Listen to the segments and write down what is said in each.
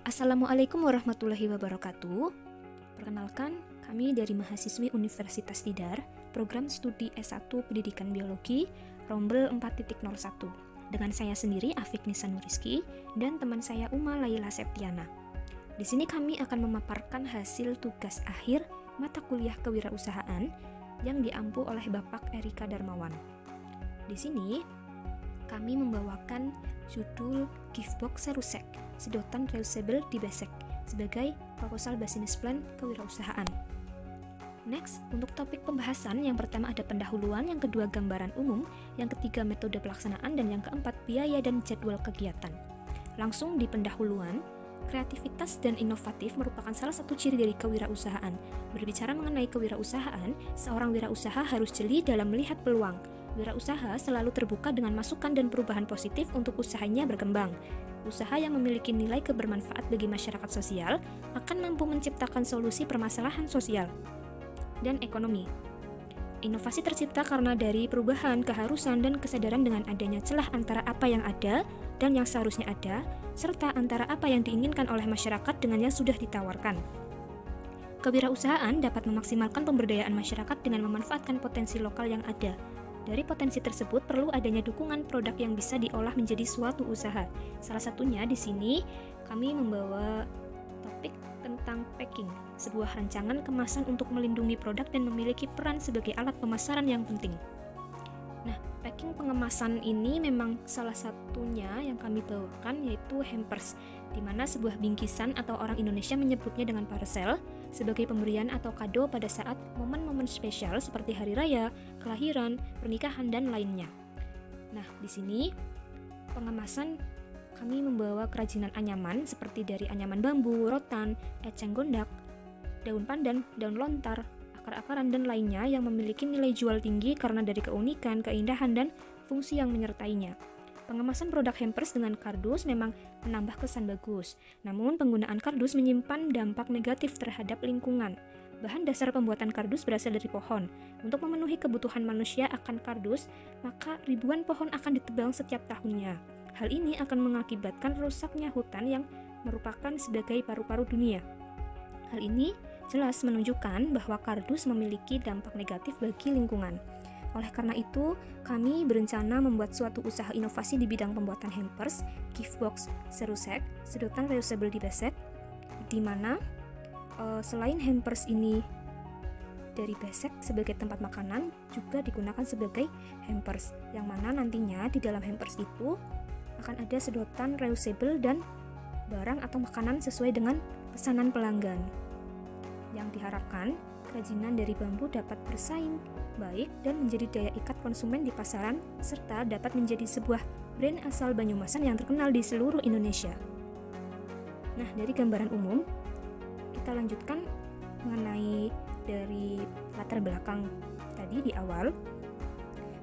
Assalamualaikum warahmatullahi wabarakatuh. Perkenalkan, kami dari mahasiswi Universitas Tidar, program studi S1 Pendidikan Biologi, Rombel 4.01. Dengan saya sendiri, Afik Nisa Nuriski, dan teman saya Uma Laila Septiana. Di sini kami akan memaparkan hasil tugas akhir mata kuliah kewirausahaan yang diampu oleh Bapak Erika Darmawan. Di sini, kami membawakan judul Giftbox Serusek, sedotan reusable di Besek, sebagai proposal business plan kewirausahaan. Next, untuk topik pembahasan, yang pertama ada pendahuluan, yang kedua gambaran umum, yang ketiga metode pelaksanaan, dan yang keempat biaya dan jadwal kegiatan. Langsung di pendahuluan, kreativitas dan inovatif merupakan salah satu ciri dari kewirausahaan. Berbicara mengenai kewirausahaan, seorang wirausaha harus jeli dalam melihat peluang. Wirausaha selalu terbuka dengan masukan dan perubahan positif untuk usahanya berkembang. Usaha yang memiliki nilai kebermanfaat bagi masyarakat sosial akan mampu menciptakan solusi permasalahan sosial dan ekonomi. Inovasi tercipta karena dari perubahan, keharusan, dan kesadaran dengan adanya celah antara apa yang ada dan yang seharusnya ada, serta antara apa yang diinginkan oleh masyarakat dengan yang sudah ditawarkan. Kewirausahaan dapat memaksimalkan pemberdayaan masyarakat dengan memanfaatkan potensi lokal yang ada. Dari potensi tersebut perlu adanya dukungan produk yang bisa diolah menjadi suatu usaha. Salah satunya di sini kami membawa topik tentang packing, sebuah rancangan kemasan untuk melindungi produk dan memiliki peran sebagai alat pemasaran yang penting. Nah, packing pengemasan ini memang salah satunya yang kami bawakan, yaitu hampers, di mana sebuah bingkisan atau orang Indonesia menyebutnya dengan parcel sebagai pemberian atau kado pada saat momen-momen spesial seperti hari raya, kelahiran, pernikahan, dan lainnya. Nah, di sini pengemasan kami membawa kerajinan anyaman seperti dari anyaman bambu, rotan, eceng gondak, daun pandan, daun lontar, akar-akaran, dan lainnya yang memiliki nilai jual tinggi karena dari keunikan, keindahan, dan fungsi yang menyertainya. Pengemasan produk hampers dengan kardus memang menambah kesan bagus, namun penggunaan kardus menyimpan dampak negatif terhadap lingkungan. Bahan dasar pembuatan kardus berasal dari pohon. Untuk memenuhi kebutuhan manusia akan kardus, maka ribuan pohon akan ditebang setiap tahunnya. Hal ini akan mengakibatkan rusaknya hutan yang merupakan sebagai paru-paru dunia. Hal ini jelas menunjukkan bahwa kardus memiliki dampak negatif bagi lingkungan. Oleh karena itu, kami berencana membuat suatu usaha inovasi di bidang pembuatan hampers, giftbox serusek, sedotan reusable di Besek, di mana selain hampers ini dari Besek sebagai tempat makanan, juga digunakan sebagai hampers, yang mana nantinya di dalam hampers itu akan ada sedotan reusable dan barang atau makanan sesuai dengan pesanan pelanggan. Yang diharapkan, kerajinan dari bambu dapat bersaing baik dan menjadi daya ikat konsumen di pasaran, serta dapat menjadi sebuah brand asal Banyumasan yang terkenal di seluruh Indonesia. Nah, dari gambaran umum, kita lanjutkan mengenai dari latar belakang tadi di awal.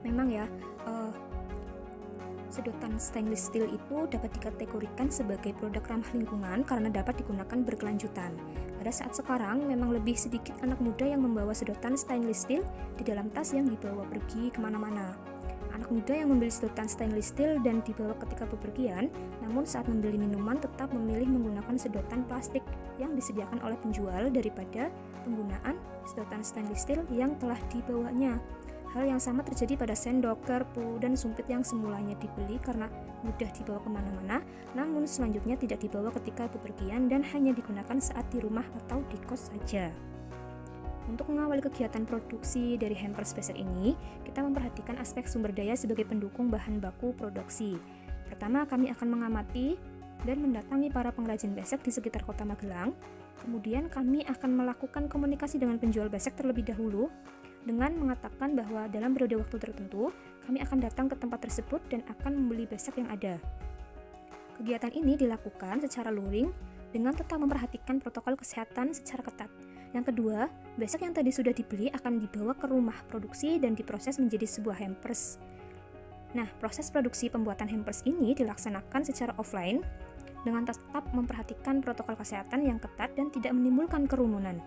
Memang ya, sedotan stainless steel itu dapat dikategorikan sebagai produk ramah lingkungan karena dapat digunakan berkelanjutan. Pada saat sekarang, memang lebih sedikit anak muda yang membawa sedotan stainless steel di dalam tas yang dibawa pergi kemana-mana. Anak muda yang membeli sedotan stainless steel dan dibawa ketika bepergian, namun saat membeli minuman tetap memilih menggunakan sedotan plastik yang disediakan oleh penjual daripada penggunaan sedotan stainless steel yang telah dibawanya. Hal yang sama terjadi pada sendok, garpu, dan sumpit yang semulanya dibeli karena mudah dibawa kemana-mana, namun selanjutnya tidak dibawa ketika bepergian dan hanya digunakan saat di rumah atau di kos saja. Untuk mengawal kegiatan produksi dari hampers Besek ini, kita memperhatikan aspek sumber daya sebagai pendukung bahan baku produksi. Pertama, kami akan mengamati dan mendatangi para pengrajin besek di sekitar kota Magelang. Kemudian kami akan melakukan komunikasi dengan penjual besek terlebih dahulu dengan mengatakan bahwa dalam periode waktu tertentu kami akan datang ke tempat tersebut dan akan membeli besek yang ada. Kegiatan ini dilakukan secara luring dengan tetap memperhatikan protokol kesehatan secara ketat. Yang kedua, besek yang tadi sudah dibeli akan dibawa ke rumah produksi dan diproses menjadi sebuah hampers. Nah, proses produksi pembuatan hampers ini dilaksanakan secara offline dengan tetap memperhatikan protokol kesehatan yang ketat dan tidak menimbulkan kerumunan.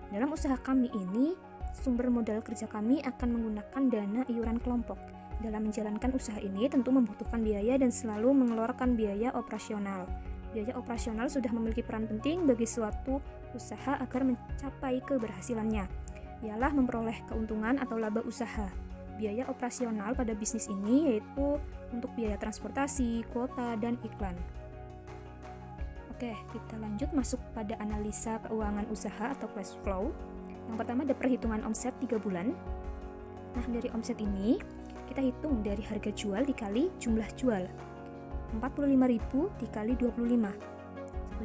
Dalam usaha kami ini, sumber modal kerja kami akan menggunakan dana iuran kelompok. Dalam menjalankan usaha ini tentu membutuhkan biaya dan selalu mengeluarkan biaya operasional. Biaya operasional sudah memiliki peran penting bagi suatu usaha agar mencapai keberhasilannya, ialah memperoleh keuntungan atau laba usaha. Biaya operasional pada bisnis ini yaitu untuk biaya transportasi, kuota, dan iklan. Oke, kita lanjut masuk pada analisa keuangan usaha atau cash flow. Yang pertama ada perhitungan omset 3 bulan. Nah, dari omset ini kita hitung dari harga jual dikali jumlah jual. 45.000 dikali 25.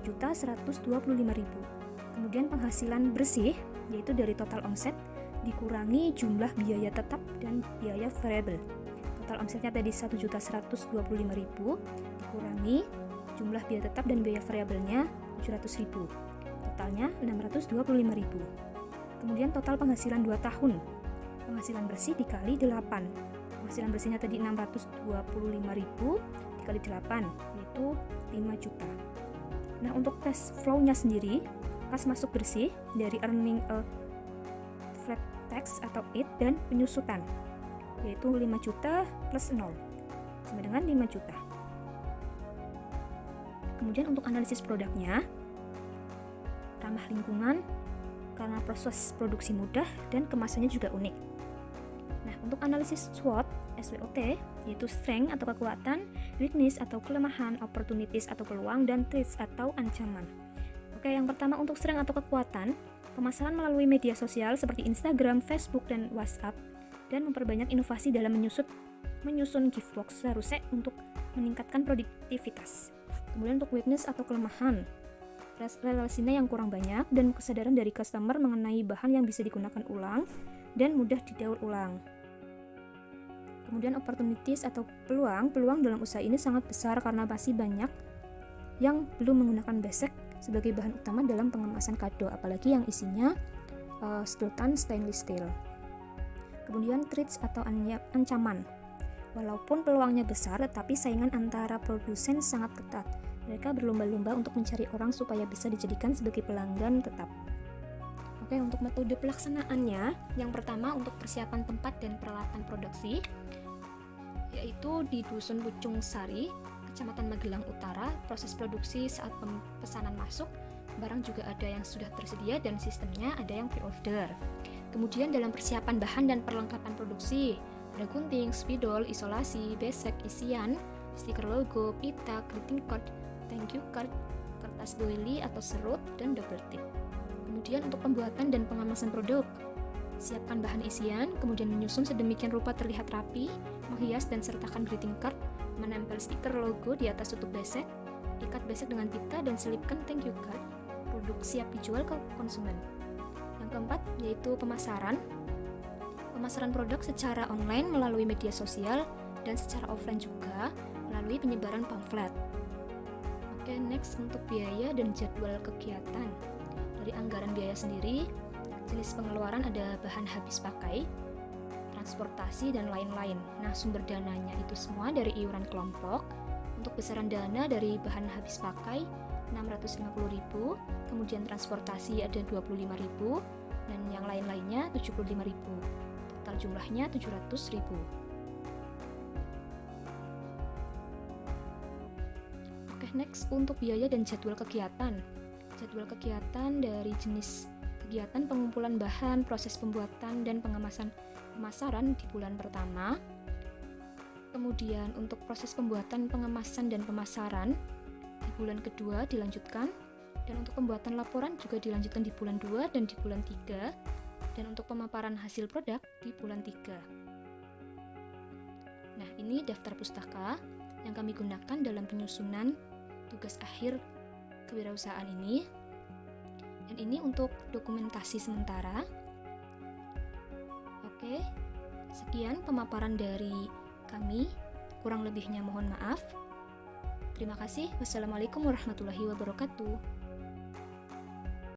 1.125.000. Kemudian penghasilan bersih yaitu dari total omset dikurangi jumlah biaya tetap dan biaya variabel. Total omsetnya tadi 1.125.000 dikurangi jumlah biaya tetap dan biaya variabelnya 700.000. Totalnya 625.000. Kemudian total penghasilan 2 tahun. Penghasilan bersih dikali 8. Penghasilan bersihnya tadi 625.000 dikali 8 yaitu 5 juta. Nah, untuk cash flow-nya sendiri, kas masuk bersih dari earning a flat tax atau IT dan penyusutan yaitu 5 juta plus 0 sama dengan 5 juta. Kemudian untuk analisis produknya, ramah lingkungan karena proses produksi mudah dan kemasannya juga unik. Nah, untuk analisis SWOT, SWOT yaitu strength atau kekuatan, weakness atau kelemahan, opportunities atau peluang, dan threats atau ancaman. Oke, yang pertama untuk strength atau kekuatan, pemasaran melalui media sosial seperti Instagram, Facebook, dan WhatsApp, dan memperbanyak inovasi dalam menyusun gift box seharusnya untuk meningkatkan produktivitas. Kemudian untuk weakness atau kelemahan, relasinya yang kurang banyak dan kesadaran dari customer mengenai bahan yang bisa digunakan ulang dan mudah didaur ulang. Kemudian opportunities atau peluang dalam usaha ini sangat besar karena masih banyak yang belum menggunakan besek sebagai bahan utama dalam pengemasan kado, apalagi yang isinya sedotan stainless steel. Kemudian threats atau ancaman. Walaupun peluangnya besar, tetapi saingan antara produsen sangat ketat. Mereka berlomba-lomba untuk mencari orang supaya bisa dijadikan sebagai pelanggan tetap. Oke, untuk metode pelaksanaannya, yang pertama untuk persiapan tempat dan peralatan produksi, yaitu di Dusun Pucung Sari, Kecamatan Magelang Utara. Proses produksi saat pesanan masuk, barang juga ada yang sudah tersedia dan sistemnya ada yang pre-order. Kemudian dalam persiapan bahan dan perlengkapan produksi, ada gunting, spidol, isolasi, besek, isian, stiker logo, pita, greeting card, thank you card, kertas doily atau serut, dan double tip. Kemudian untuk pembuatan dan pengemasan produk, siapkan bahan isian, kemudian menyusun sedemikian rupa terlihat rapi, menghias dan sertakan greeting card, menempel stiker logo di atas tutup besek, ikat besek dengan pita dan selipkan thank you card. Produk siap dijual ke konsumen. Yang keempat yaitu pemasaran. Pemasaran produk secara online melalui media sosial dan secara offline juga melalui penyebaran pamflet. Oke, next untuk biaya dan jadwal kegiatan. Dari anggaran biaya sendiri, jenis pengeluaran ada bahan habis pakai, transportasi, dan lain-lain. Nah, sumber dananya itu semua dari iuran kelompok. Untuk besaran dana dari bahan habis pakai 650.000, kemudian transportasi ada 25.000, dan yang lain-lainnya 75.000. Total jumlahnya 700.000. Oke, next untuk biaya dan jadwal kegiatan. Jadwal kegiatan dari jenis kegiatan pengumpulan bahan, proses pembuatan, dan pemasaran di bulan pertama. Kemudian untuk proses pembuatan, pengemasan, dan pemasaran di bulan kedua dilanjutkan. Dan untuk pembuatan laporan juga dilanjutkan di bulan 2 dan di bulan 3. Dan untuk pemaparan hasil produk di bulan 3. Nah, ini daftar pustaka yang kami gunakan dalam penyusunan tugas akhir kewirausahaan ini. Dan ini untuk dokumentasi sementara. Oke, sekian pemaparan dari kami. Kurang lebihnya mohon maaf. Terima kasih. Wassalamualaikum warahmatullahi wabarakatuh.